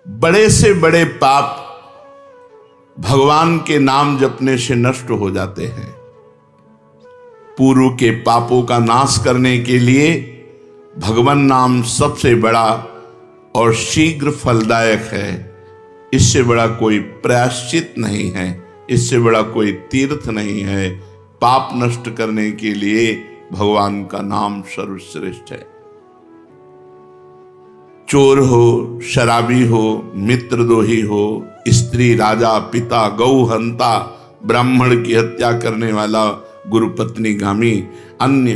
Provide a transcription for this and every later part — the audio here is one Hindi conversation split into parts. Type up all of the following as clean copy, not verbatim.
बड़े से बड़े पाप भगवान के नाम जपने से नष्ट हो जाते हैं। पूर्व के पापों का नाश करने के लिए भगवान नाम सबसे बड़ा और शीघ्र फलदायक है। इससे बड़ा कोई प्रायश्चित नहीं है, इससे बड़ा कोई तीर्थ नहीं है। पाप नष्ट करने के लिए भगवान का नाम सर्वश्रेष्ठ है। चोर हो, शराबी हो, मित्रद्रोही हो, स्त्री, राजा, पिता, गौ हंता, ब्राह्मण की हत्या करने वाला, गुरुपत्नी गामी, अन्य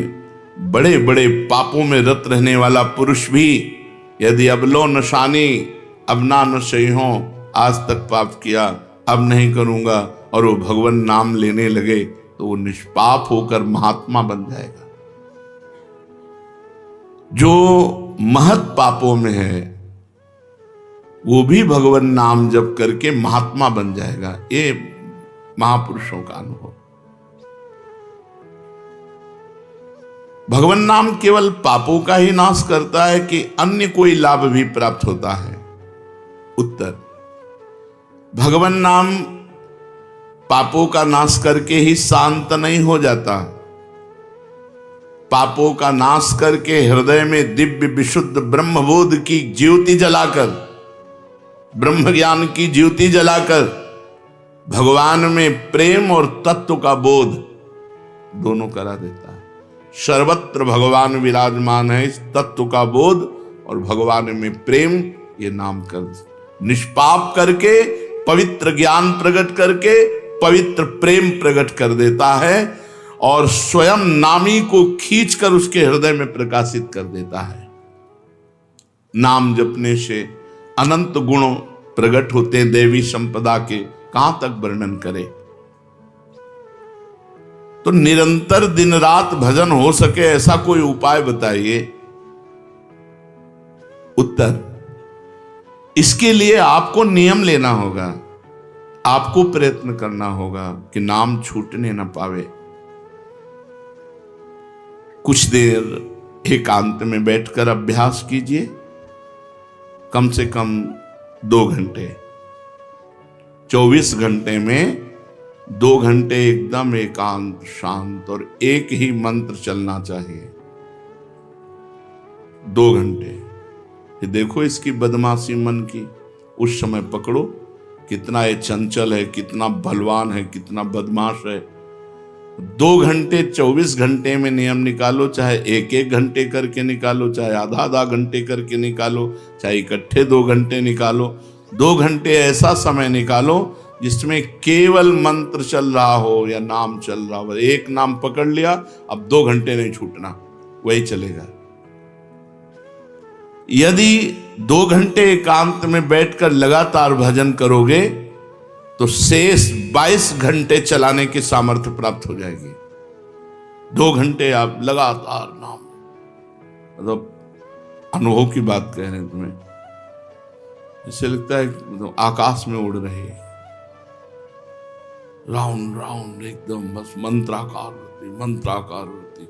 बड़े बड़े पापों में रत रहने वाला पुरुष भी यदि अब लो नशानी अब ना नशे हो, आज तक पाप किया अब नहीं करूंगा, और वो भगवान नाम लेने लगे तो वो निष्पाप होकर महात्मा बन जाएगा। जो महत पापों में है वो भी भगवान नाम जप करके महात्मा बन जाएगा। ये महापुरुषों का अनुभव। भगवान नाम केवल पापों का ही नाश करता है कि अन्य कोई लाभ भी प्राप्त होता है? उत्तर, भगवान नाम पापों का नाश करके ही शांत नहीं हो जाता। पापों का नाश करके हृदय में दिव्य विशुद्ध ब्रह्मबोध की ज्योति जलाकर, ब्रह्म ज्ञान की ज्योति जलाकर भगवान में प्रेम और तत्व का बोध दोनों करा देता है। सर्वत्र भगवान विराजमान है। इस तत्व का बोध और भगवान में प्रेम, ये नाम कर निष्पाप करके पवित्र ज्ञान प्रकट करके पवित्र प्रेम प्रकट कर देता है और स्वयं नामी को खींचकर उसके हृदय में प्रकाशित कर देता है। नाम जपने से अनंत गुण प्रकट होते हैं देवी संपदा के, कहां तक वर्णन करें। तो निरंतर दिन रात भजन हो सके ऐसा कोई उपाय बताइए। उत्तर, इसके लिए आपको नियम लेना होगा, आपको प्रयत्न करना होगा कि नाम छूटने न पावे। कुछ देर एकांत में बैठकर अभ्यास कीजिए, कम से कम 2 घंटे। 24 घंटे में 2 घंटे एकदम एकांत शांत और एक ही मंत्र चलना चाहिए। 2 घंटे। ये देखो इसकी बदमाशी मन की, उस समय पकड़ो कितना ये चंचल है, कितना बलवान है, कितना बदमाश है। 2 घंटे 24 घंटे में नियम निकालो, चाहे 1-1 घंटे करके निकालो, चाहे आधा-आधा घंटे करके निकालो, चाहे इकट्ठे 2 घंटे निकालो। 2 घंटे ऐसा समय निकालो जिसमें केवल मंत्र चल रहा हो या नाम चल रहा हो। एक नाम पकड़ लिया, अब 2 घंटे नहीं छूटना, वही चलेगा। यदि 2 घंटे एकांत में बैठकर लगातार भजन करोगे तो शेष 22 घंटे चलाने की सामर्थ्य प्राप्त हो जाएगी। 2 घंटे आप लगातार नाम, मतलब अनुभव की बात कह रहे हैं तुम्हें, इससे लगता है मतलब आकाश में उड़ रहे, राउंड राउंड एकदम बस मंत्राकार होती,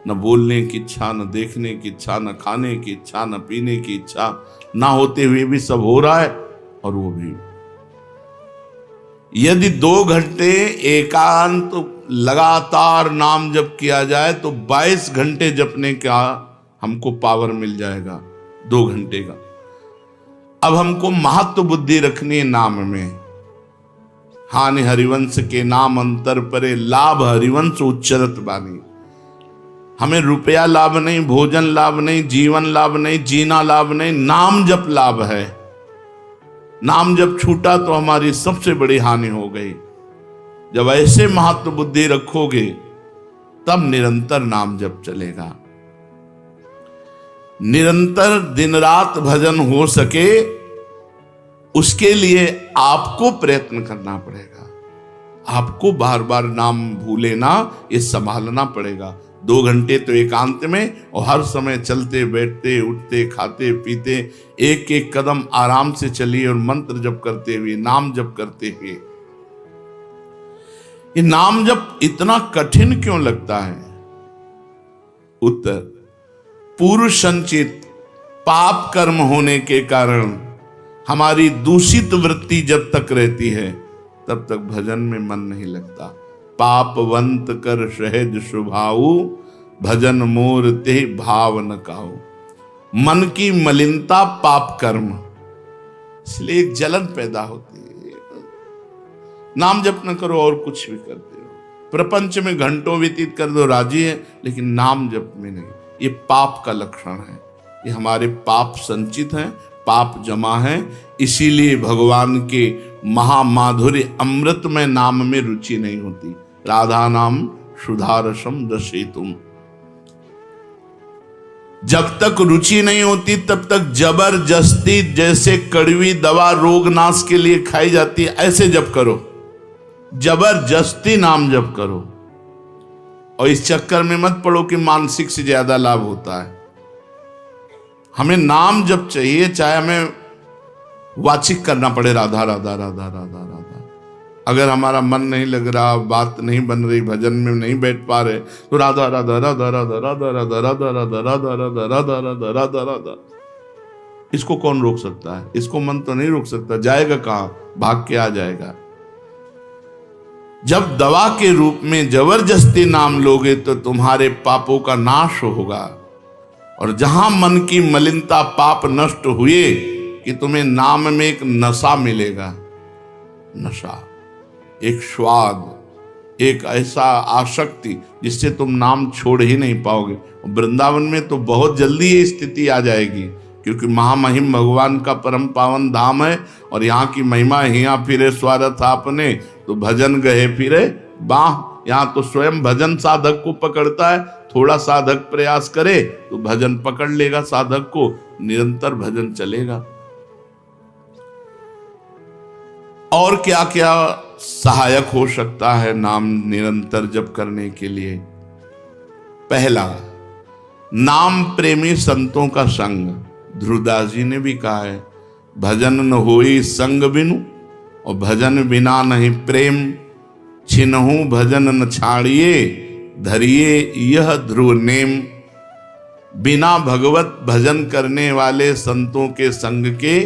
न बोलने की इच्छा, न देखने की इच्छा, न खाने की इच्छा, न पीने की इच्छा, ना होते हुए भी सब हो रहा है। और वो भी यदि 2 घंटे एकांत लगातार नाम जप किया जाए तो 22 घंटे जपने का हमको पावर मिल जाएगा 2 घंटे का। अब हमको महत्व बुद्धि रखनी है नाम में। हानि हरिवंश के नाम अंतर परे, लाभ हरिवंश उच्चरत बानी। हमें रुपया लाभ नहीं, भोजन लाभ नहीं, जीवन लाभ नहीं, जीना लाभ नहीं, नाम जप लाभ है। नाम जब छूटा तो हमारी सबसे बड़ी हानि हो गई। जब ऐसे महत्व बुद्धि रखोगे तब निरंतर नाम जप चलेगा। निरंतर दिन रात भजन हो सके उसके लिए आपको प्रयत्न करना पड़ेगा। आपको बार बार नाम भूले ना, ये संभालना पड़ेगा। 2 घंटे तो एकांत में, और हर समय चलते बैठते उठते खाते पीते एक एक कदम आराम से चलिए और मंत्र जप करते हुए, नाम जप करते हुए। ये नाम जप इतना कठिन क्यों लगता है? उत्तर, पूर्व संचित पाप कर्म होने के कारण हमारी दूषित वृत्ति जब तक रहती है तब तक भजन में मन नहीं लगता। पापवंत कर सहज स्वभाऊ, भजन मोर ते भाव न काऊ। मन की मलिनता पाप कर्म, इसलिए एक जलन पैदा होती है। नाम जप न करो और कुछ भी करते हो, प्रपंच में घंटों व्यतीत कर दो, राजी है, लेकिन नाम जप में नहीं। ये पाप का लक्षण है। ये हमारे पाप संचित हैं, पाप जमा है। इसीलिए भगवान के महामाधुर्य अमृत में नाम में रुचि नहीं होती। राधा नाम सुधारसम दशेतुम, जब तक रुचि नहीं होती तब तक जबरदस्ती, जैसे कड़वी दवा रोग नाश के लिए खाई जाती है, ऐसे जप करो, जबरदस्ती नाम जप करो। और इस चक्कर में मत पड़ो कि मानसिक से ज्यादा लाभ होता है। हमें नाम जप चाहिए, चाहे हमें वाचिक करना पड़े राधा राधा राधा राधा राधा। अगर हमारा मन नहीं लग रहा, बात नहीं बन रही, भजन में नहीं बैठ पा रहे, तो राधा राधा राधा राधा राधा राधा राधा राधा राधा राधा राधा राधा राधा राधा। इसको कौन रोक सकता है? इसको मन तो नहीं रोक सकता। जाएगा कहां? भाग के आ जाएगा। जब दवा के रूप में जबरदस्ती नाम लोगे तो तुम्हारे पापों का नाश होगा। और जहां मन की मलिनता, पाप नष्ट हुए कि तुम्हें नाम में एक नशा मिलेगा। नशा, एक स्वाद, एक ऐसा आसक्ति जिससे तुम नाम छोड़ ही नहीं पाओगे। वृंदावन में तो बहुत जल्दी ये स्थिति आ जाएगी, क्योंकि महामहिम भगवान का परम पावन धाम है। और यहाँ की महिमा, हिया फिरे स्वार्थ आपने, तो भजन गए फिरे बाह। यहाँ तो स्वयं भजन साधक को पकड़ता है। थोड़ा साधक प्रयास करे तो भजन पकड़ लेगा साधक को, निरंतर भजन चलेगा। और क्या क्या सहायक हो सकता है नाम निरंतर जप करने के लिए? पहला, नाम प्रेमी संतों का संग। ध्रुवदास जी ने भी कहा है, भजन न होई संग बिनु, और भजन बिना नहीं प्रेम। छिनहु भजन न छाड़िए, धरिए यह ध्रुव नेम। बिना भगवत भजन करने वाले संतों के संग के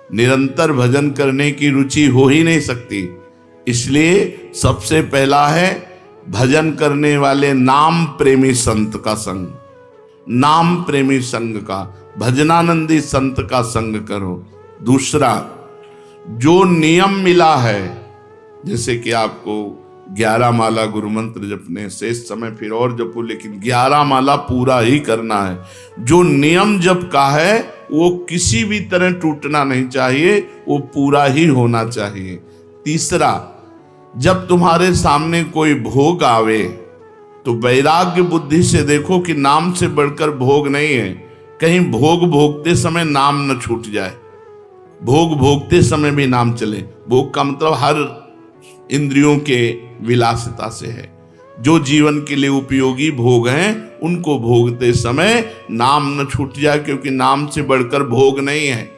निरंतर भजन करने की रुचि हो ही नहीं सकती। इसलिए सबसे पहला है भजन करने वाले नाम प्रेमी संत का संग। नाम प्रेमी संग का, भजनानंदी संत का संग करो। दूसरा, जो नियम मिला है, जैसे कि आपको 11 माला गुरु मंत्र जपने, शेष समय फिर और जपो, लेकिन 11 माला पूरा ही करना है। जो नियम जप का है वो किसी भी तरह टूटना नहीं चाहिए, वो पूरा ही होना चाहिए। तीसरा, जब तुम्हारे सामने कोई भोग आवे तो वैराग्य बुद्धि से देखो कि नाम से बढ़कर भोग नहीं है। कहीं भोग भोगते समय नाम न छूट जाए। भोग भोगते समय भी नाम चले। भोग का मतलब हर इंद्रियों के विलासिता से है। जो जीवन के लिए उपयोगी भोग हैं उनको भोगते समय नाम न छूट जाए, क्योंकि नाम से बढ़कर भोग नहीं है।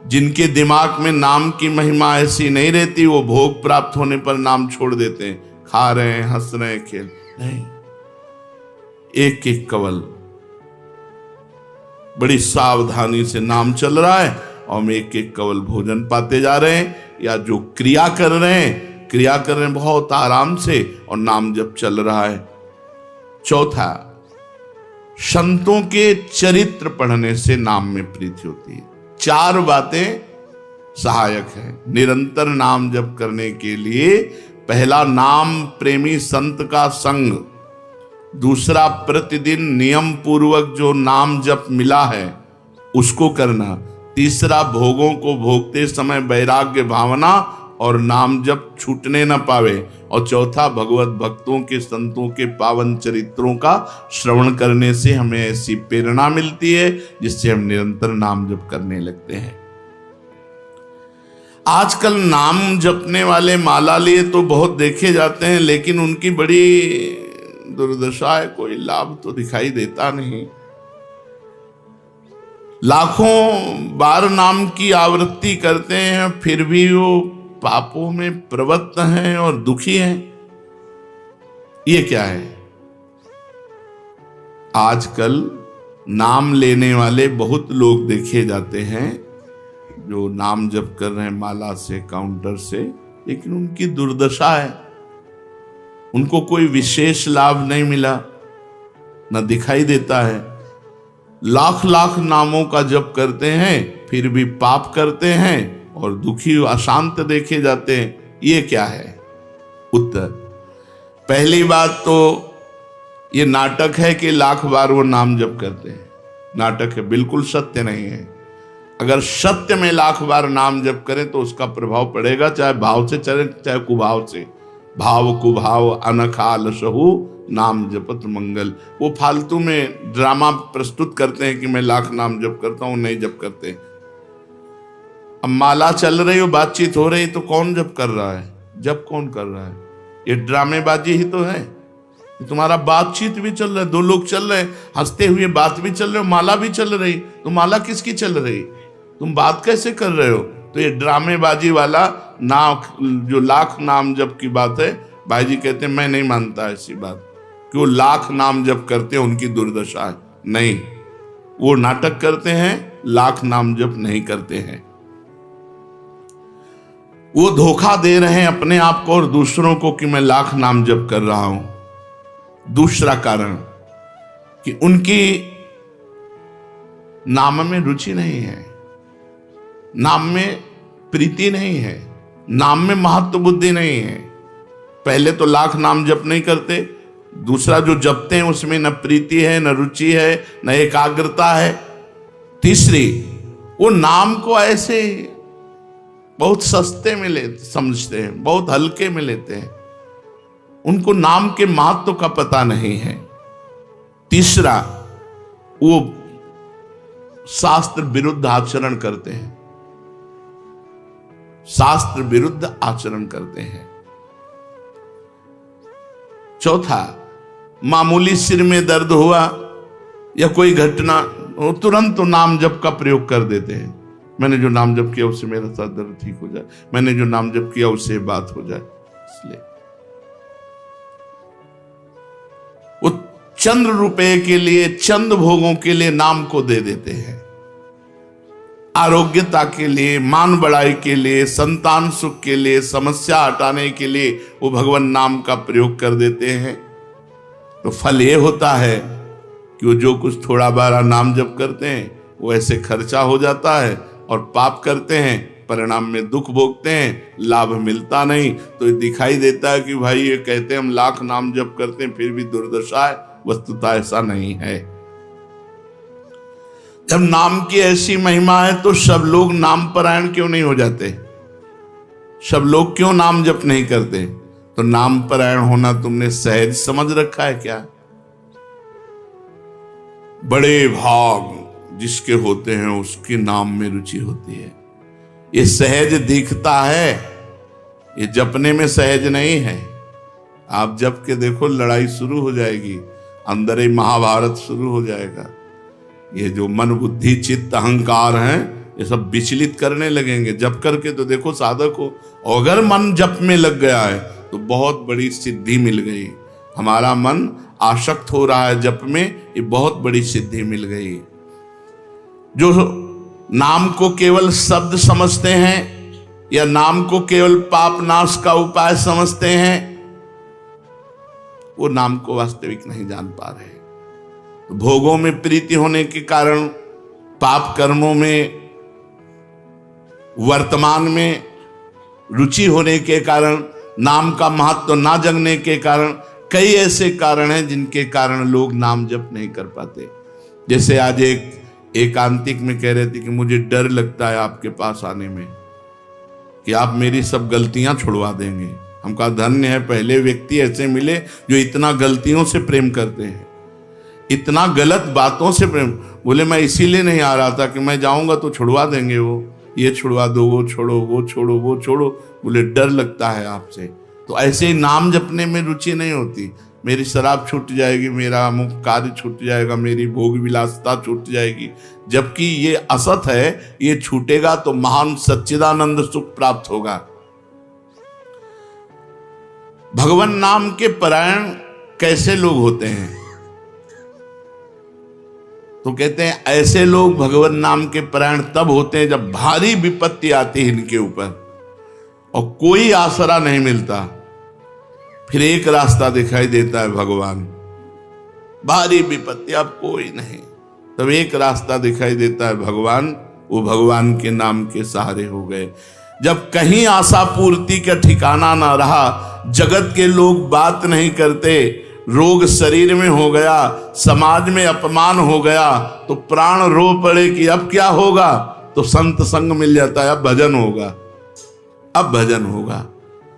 जिनके दिमाग में नाम की महिमा ऐसी नहीं रहती, वो भोग प्राप्त होने पर नाम छोड़ देते हैं। खा रहे हैं, हंस रहे हैं, खेल नहीं। एक एक कवल बड़ी सावधानी से नाम चल रहा है और हम एक एक कवल भोजन पाते जा रहे हैं, या जो क्रिया कर रहे हैं बहुत आराम से और नाम जब चल रहा है। चौथा, संतों के चरित्र पढ़ने से नाम में प्रीति होती है। 4 बातें सहायक है निरंतर नाम जप करने के लिए। पहला, नाम प्रेमी संत का संग। दूसरा, प्रतिदिन नियम पूर्वक जो नाम जप मिला है उसको करना। तीसरा, भोगों को भोगते समय वैराग्य भावना और नाम जप छूटने न पावे। और चौथा, भगवत भक्तों के, संतों के पावन चरित्रों का श्रवण करने से हमें ऐसी प्रेरणा मिलती है जिससे हम निरंतर नाम जप करने लगते हैं। आजकल नाम जपने वाले माला लिए तो बहुत देखे जाते हैं, लेकिन उनकी बड़ी दुर्दशा है, कोई लाभ तो दिखाई देता नहीं। लाखों बार नाम की आवृत्ति करते हैं, फिर भी वो पापों में प्रवृत्त हैं और दुखी हैं। ये क्या है? आजकल नाम लेने वाले बहुत लोग देखे जाते हैं जो नाम जप कर रहे हैं माला से, काउंटर से, लेकिन उनकी दुर्दशा है। उनको कोई विशेष लाभ नहीं मिला, न दिखाई देता है। लाख लाख नामों का जप करते हैं, फिर भी पाप करते हैं और दुखी अशांत देखे जाते हैं। ये क्या है? उत्तर, पहली बात तो ये नाटक है कि लाख बार वो नाम जप करते हैं। नाटक है, बिल्कुल सत्य नहीं है। अगर सत्य में लाख बार नाम जप करें तो उसका प्रभाव पड़ेगा, चाहे भाव से चले चाहे कुभाव से। भाव कुभाव अनखाल सहु नाम जपत मंगल। वो फालतू में ड्रामा प्रस्तुत करते हैं कि मैं लाख नाम जप करता हूं, नहीं जप करते। अब माला चल रही हो, बातचीत हो रही, तो कौन जप कर रहा है? जप कौन कर रहा है? ये ड्रामेबाजी ही तो है। तुम्हारा बातचीत भी चल रहा है, दो लोग चल रहे हैं, हंसते हुए बात भी चल रहे हो, माला भी चल रही, तो माला किसकी चल रही? तुम बात कैसे कर रहे हो? तो ये ड्रामेबाजी वाला जो लाख नाम जप की बात है, भाई जी कहते हैं मैं नहीं मानता ऐसी बात कि वो लाख नाम जप करते हैं उनकी दुर्दशा है। नहीं, वो नाटक करते हैं, लाख नाम जप नहीं करते हैं। वो धोखा दे रहे हैं अपने आप को और दूसरों को कि मैं लाख नाम जप कर रहा हूं। दूसरा कारण कि उनकी नाम में रुचि नहीं है, नाम में प्रीति नहीं है, नाम में महत्व बुद्धि नहीं है। पहले तो लाख नाम जप नहीं करते, दूसरा जो जपते हैं उसमें न प्रीति है, न रुचि है, न एकाग्रता है। तीसरी, वो नाम को ऐसे बहुत सस्ते में समझते हैं, बहुत हल्के में लेते हैं, उनको नाम के महत्व का पता नहीं है। तीसरा, वो शास्त्र विरुद्ध आचरण करते हैं, शास्त्र विरुद्ध आचरण करते हैं। चौथा, मामूली सिर में दर्द हुआ या कोई घटना, वो तुरंत तो नाम जप का प्रयोग कर देते हैं। मैंने जो नाम जप किया उससे मेरा सर दर्द ठीक हो जाए, मैंने जो नाम जप किया उससे बात हो जाए। इसलिए वो चंद रुपए के लिए, चंद भोगों के लिए नाम को दे देते हैं। आरोग्यता के लिए, मान बढ़ाई के लिए, संतान सुख के लिए, समस्या हटाने के लिए वो भगवान नाम का प्रयोग कर देते हैं। तो फल ये होता है कि वो जो कुछ थोड़ा बारा नाम जप करते हैं वो ऐसे खर्चा हो जाता है, और पाप करते हैं, परिणाम में दुख भोगते हैं, लाभ मिलता नहीं। तो ये दिखाई देता है कि भाई ये कहते हैं हम लाख नाम जप करते हैं फिर भी दुर्दशा है। वस्तुतः ऐसा नहीं है। जब नाम की ऐसी महिमा है तो सब लोग नाम परायण क्यों नहीं हो जाते? सब लोग क्यों नाम जप नहीं करते? तो नाम परायण होना तुमने सहज समझ रखा है क्या? बड़े भाग जिसके होते हैं उसके नाम में रुचि होती है। ये सहज दिखता है, ये जपने में सहज नहीं है। आप जप के देखो, लड़ाई शुरू हो जाएगी, अंदर ही महाभारत शुरू हो जाएगा। ये जो मन बुद्धि चित्त अहंकार हैं, ये सब विचलित करने लगेंगे। जप करके तो देखो साधक हो, अगर मन जप में लग गया है तो बहुत बड़ी सिद्धि मिल गई। हमारा मन आसक्त हो रहा है जप में, ये बहुत बड़ी सिद्धि मिल गई। जो नाम को केवल शब्द समझते हैं या नाम को केवल पाप नाश का उपाय समझते हैं, वो नाम को वास्तविक नहीं जान पा रहे। तो भोगों में प्रीति होने के कारण, पाप कर्मों में, वर्तमान में रुचि होने के कारण, नाम का महत्व ना जगने के कारण, कई ऐसे कारण हैं जिनके कारण लोग नाम जप नहीं कर पाते। जैसे आज एक एकांतिक में कह रहे थे कि मुझे डर लगता है आपके पास आने में कि आप मेरी सब गलतियां छुड़वा देंगे। हम कहा धन्य है, पहले व्यक्ति ऐसे मिले जो इतना गलतियों से प्रेम करते हैं, इतना गलत बातों से प्रेम। बोले मैं इसीलिए नहीं आ रहा था कि मैं जाऊंगा तो छुड़वा देंगे, वो ये छुड़वा दो, वो छोड़ो, वो छोड़ो, वो छोड़ो। बोले डर लगता है आपसे। तो ऐसे ही नाम जपने में रुचि नहीं होती। मेरी शराब छूट जाएगी, मेरा अमुक कार्य छूट जाएगा, मेरी भोग विलासता छूट जाएगी। जबकि ये असत है, ये छूटेगा तो महान सच्चिदानंद सुख प्राप्त होगा। भगवान नाम के परायण कैसे लोग होते हैं? तो कहते हैं ऐसे लोग भगवान नाम के परायण तब होते हैं जब भारी विपत्ति आती है इनके ऊपर और कोई आसरा नहीं मिलता। फिर एक रास्ता दिखाई देता है भगवान, भारी विपत्ति अब कोई नहीं, तब एक रास्ता दिखाई देता है भगवान। वो भगवान के नाम के सहारे हो गए। जब कहीं आशा पूर्ति का ठिकाना ना रहा, जगत के लोग बात नहीं करते, रोग शरीर में हो गया, समाज में अपमान हो गया, तो प्राण रो पड़े कि अब क्या होगा, तो संत संग मिल जाता है, अब भजन होगा, अब भजन होगा।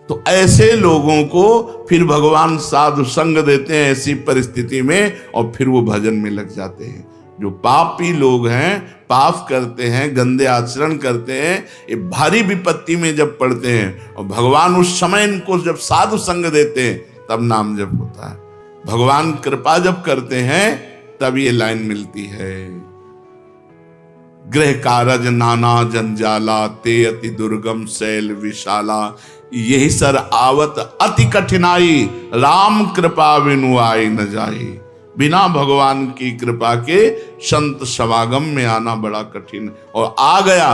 तो ऐसे लोगों को फिर भगवान साधु संग देते हैं ऐसी परिस्थिति में, और फिर वो भजन में लग जाते हैं। जो पापी लोग हैं, पाप करते हैं, गंदे आचरण करते हैं, ये भारी विपत्ति में जब पड़ते हैं और भगवान उस समय इनको जब साधु संग देते हैं तब नाम जप होता है। भगवान कृपा जब करते हैं तब ये लाइन मिलती है, गृह कारज नाना जंजाला, ते अति दुर्गम शैल विशाला, यही सर आवत अति कठिनाई, राम कृपा बिनु आई न जाई। बिना भगवान की कृपा के संत समागम में आना बड़ा कठिन, और आ गया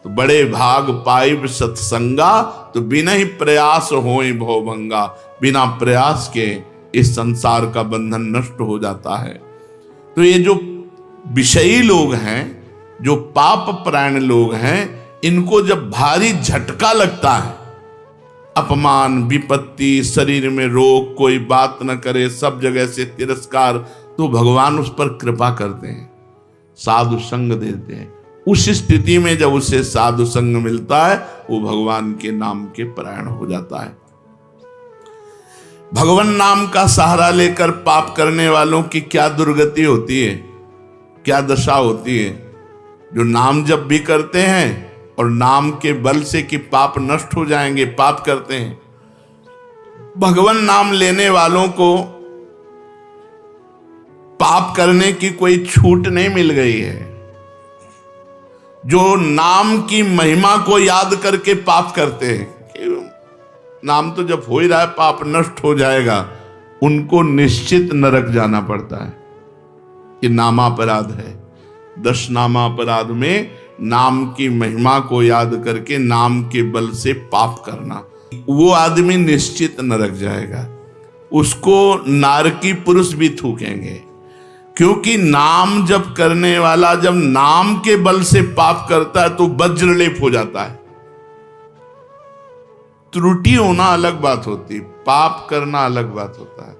तो बड़े भाग पाइब सत्संगा, तो बिना ही प्रयास होई भवभंगा। बिना प्रयास के इस संसार का बंधन नष्ट हो जाता है। तो ये जो विषयी लोग हैं, जो पाप परायण लोग हैं, इनको जब भारी झटका लगता है, अपमान, विपत्ति, शरीर में रोग, कोई बात न करे, सब जगह से तिरस्कार, तो भगवान उस पर कृपा करते हैं, साधु संग देते हैं। उस स्थिति में जब उसे साधु संग मिलता है, वो भगवान के नाम के परायण हो जाता है। भगवान नाम का सहारा लेकर पाप करने वालों की क्या दुर्गति होती है, क्या दशा होती है। जो नाम जब भी करते हैं और नाम के बल से कि पाप नष्ट हो जाएंगे, पाप करते हैं। भगवान नाम लेने वालों को पाप करने की कोई छूट नहीं मिल गई है। जो नाम की महिमा को याद करके पाप करते हैं, नाम तो जब हो ही रहा है पाप नष्ट हो जाएगा, उनको निश्चित नरक जाना पड़ता है। ये नामापराध है। 10 नामापराध में नाम की महिमा को याद करके नाम के बल से पाप करना, वो आदमी निश्चित नरक जाएगा। उसको नारकी पुरुष भी थूकेंगे, क्योंकि नाम जप करने वाला जब नाम के बल से पाप करता है तो वज्रलेप हो जाता है। त्रुटि होना अलग बात होती, पाप करना अलग बात होता है।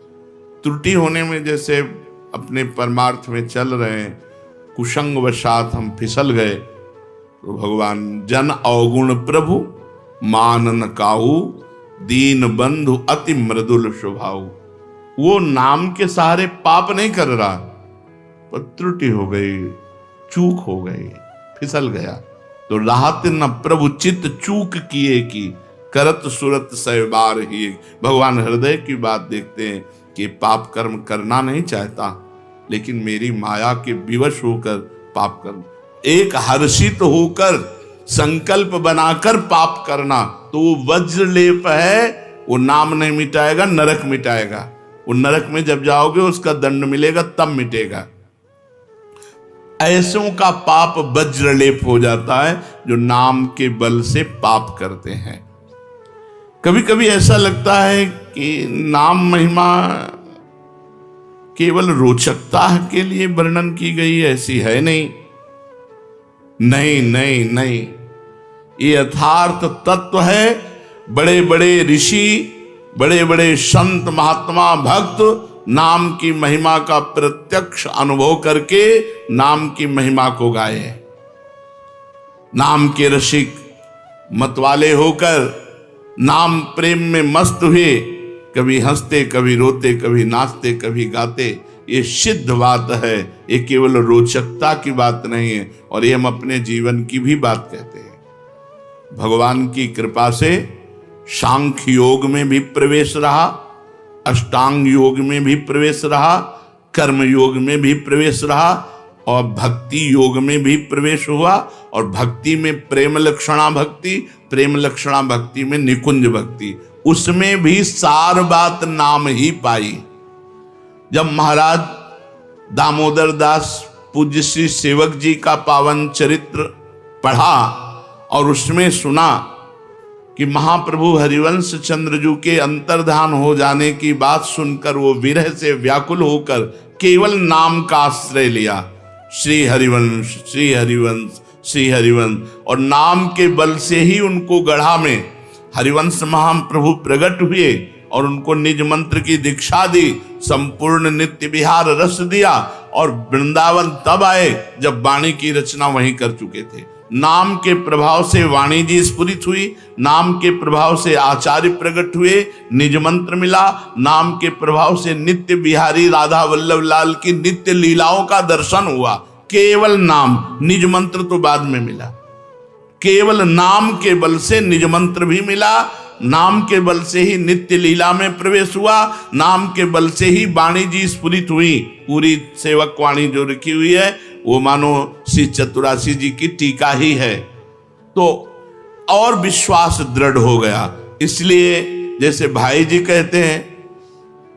त्रुटि होने में जैसे अपने परमार्थ में चल रहे हैं, कुसंग वशात हम फिसल गए, तो भगवान जन अवगुण प्रभु मान न काहू, दीन बंधु अति मृदुल स्वभाव। वो नाम के सहारे पाप नहीं कर रहा, पर त्रुटि हो गई, चूक हो गई, फिसल गया। तो राहत न प्रभु चित्त चूक किए की, करत सुरत सहबार ही। भगवान हृदय की बात देखते हैं कि पाप कर्म करना नहीं चाहता, लेकिन मेरी माया के विवश होकर पाप करना, एक हर्षित होकर संकल्प बनाकर पाप करना, तो वो वज्रलेप है। वो नाम नहीं मिटाएगा, नरक मिटाएगा। वो नरक में जब जाओगे उसका दंड मिलेगा, तब मिटेगा। ऐसों का पाप वज्रलेप हो जाता है जो नाम के बल से पाप करते हैं। कभी कभी ऐसा लगता है कि नाम महिमा केवल रोचकता के लिए वर्णन की गई, ऐसी है नहीं। नहीं नहीं नहीं, ये यथार्थ तत्व है। बड़े बड़े ऋषि, बड़े बड़े संत, महात्मा, भक्त नाम की महिमा का प्रत्यक्ष अनुभव करके नाम की महिमा को गाए। नाम के रसिक मतवाले होकर नाम प्रेम में मस्त हुए, कभी हंसते, कभी रोते, कभी नाचते, कभी गाते। ये सिद्ध बात है, ये केवल रोचकता की बात नहीं है, और ये हम अपने जीवन की भी बात कहते हैं। भगवान की कृपा से सांख्य योग में भी प्रवेश रहा, अष्टांग योग में भी प्रवेश रहा, कर्म योग में भी प्रवेश रहा, और भक्ति योग में भी प्रवेश हुआ। और भक्ति में प्रेम लक्षणा भक्ति, प्रेम लक्षणा भक्ति में निकुंज भक्ति, उसमें भी सार बात नाम ही पाई। जब महाराज दामोदर दास पूज्य श्री सेवक जी का पावन चरित्र पढ़ा और उसमें सुना कि महाप्रभु हरिवंश चंद्रजू के अंतर्धान हो जाने की बात सुनकर वो विरह से व्याकुल होकर केवल नाम का आश्रय लिया, श्री हरिवंश श्री हरिवंश श्री हरिवंश, और नाम के बल से ही उनको गढ़ा में हरिवंश महाप्रभु प्रकट हुए और उनको निज मंत्र की दीक्षा दी, संपूर्ण नित्य विहार रस दिया और वृंदावन तब आए जब वाणी की रचना वहीं कर चुके थे। नाम के प्रभाव से वाणी जी स्फुरित हुई, नाम के प्रभाव से आचार्य प्रकट हुए, निज मंत्र मिला, नाम के प्रभाव से नित्य बिहारी राधा वल्लभ लाल की नित्य लीलाओं का दर्शन हुआ। केवल नाम, निज मंत्र तो बाद में मिला, केवल नाम के बल से निज मंत्र भी मिला, नाम के बल से ही नित्य लीला में प्रवेश हुआ, नाम के बल से ही वाणी जी स्फुरित हुई। पूरी सेवक वाणी जो रखी हुई है वो मानो श्री चतुरासी जी की टीका ही है, तो और विश्वास दृढ़ हो गया। इसलिए जैसे भाई जी कहते हैं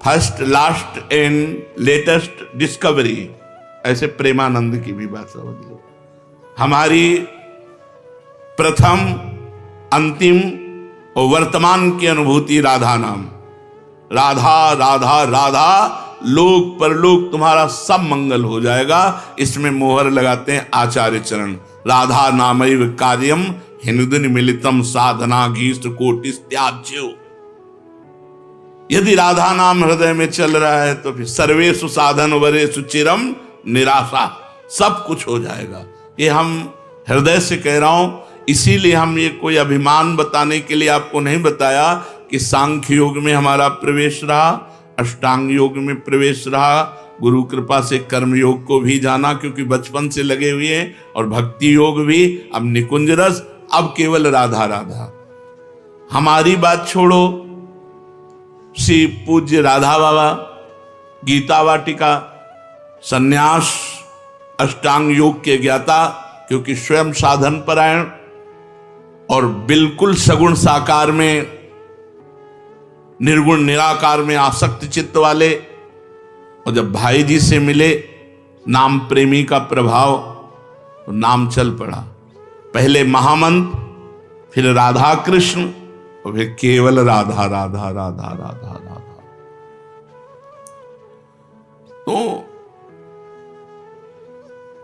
first last and latest discovery, ऐसे प्रेमानंद की भी बात समझ लो। हमारी प्रथम अंतिम और वर्तमान की अनुभूति राधा नाम, राधा राधा राधा, लोक परलोक तुम्हारा सब मंगल हो जाएगा। इसमें मोहर लगाते हैं आचार्य चरण, राधा नामैव कार्यम हिंदुन मिलितम साधना गीष्ट कोटिस त्याज्यो। यदि राधा नाम हृदय में चल रहा है तो फिर सर्वेषु साधन वरेषु चिरम निराशा, सब कुछ हो जाएगा। ये हम हृदय से कह रहा हूं, इसीलिए हम ये कोई अभिमान बताने के लिए आपको नहीं बताया कि सांख्य योग में हमारा प्रवेश रहा, अष्टांग योग में प्रवेश रहा, गुरु कृपा से कर्म योग को भी जाना क्योंकि बचपन से लगे हुए हैं, और भक्ति योग भी, अब निकुंज रस, अब केवल राधा राधा। हमारी बात छोड़ो, श्री पूज्य राधा बाबा गीता वाटिका सन्यास अष्टांग योग के ज्ञाता, क्योंकि स्वयं साधन परायण और बिल्कुल सगुण साकार में, निर्गुण निराकार में आसक्त चित्त वाले, और जब भाई जी से मिले नाम प्रेमी का प्रभाव, तो नाम चल पड़ा। पहले महामंत्र, फिर राधा कृष्ण, और फिर केवल राधा राधा राधा राधा राधा। तो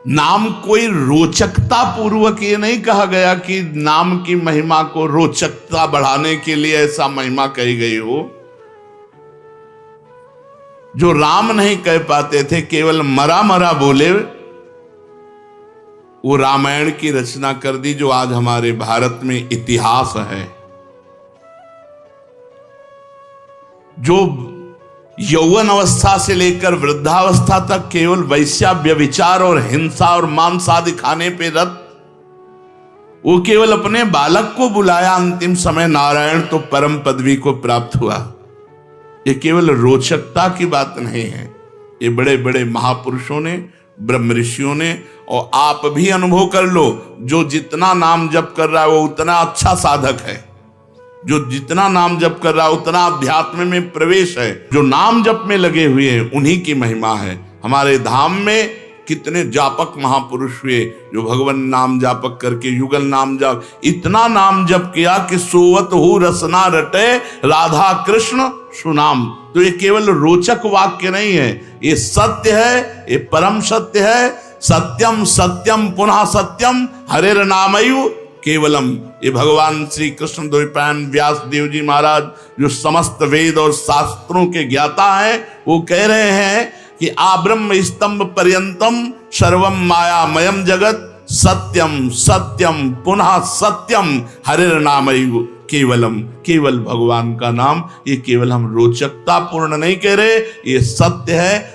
नाम कोई रोचकता पूर्वक ये नहीं कहा गया कि नाम की महिमा को रोचकता बढ़ाने के लिए ऐसा महिमा कही गई हो। जो राम नहीं कह पाते थे, केवल मरा मरा बोले, वो रामायण की रचना कर दी, जो आज हमारे भारत में इतिहास है। जो यौवन अवस्था से लेकर वृद्धावस्था तक केवल वैश्या व्यभिचार और हिंसा और मांस आदि खाने पे रत, वो केवल अपने बालक को बुलाया अंतिम समय, नारायण तो परम पदवी को प्राप्त हुआ। ये केवल रोचकता की बात नहीं है, ये बड़े बड़े महापुरुषों ने, ब्रह्म ऋषियों ने, और आप भी अनुभव कर लो, जो जितना नाम जप कर रहा है वो उतना अच्छा साधक है, जो जितना नाम जप कर रहा है उतना अध्यात्म में प्रवेश है। जो नाम जप में लगे हुए हैं उन्हीं की महिमा है। हमारे धाम में कितने जापक महापुरुष हुए जो भगवान नाम जापक करके युगल नाम जाप, इतना नाम जप किया कि सोवत हु रसना रटे राधा कृष्ण सुनाम। तो ये केवल रोचक वाक्य नहीं है, ये सत्य है, ये परम सत्य है। सत्यम सत्यम पुनः सत्यम हरेर नामयु केवलम। ये भगवान श्री कृष्ण द्वैपायन व्यास देव जी महाराज, जो समस्त वेद और शास्त्रों के ज्ञाता हैं, वो कह रहे हैं कि आब्रह्म स्तंभ पर्यंतम सर्वम मायामयम जगत सत्यम सत्यम पुनः सत्यम हरिर नामयु केवलम। केवल भगवान का नाम, ये केवल हम रोचकता पूर्ण नहीं कह रहे, ये सत्य है।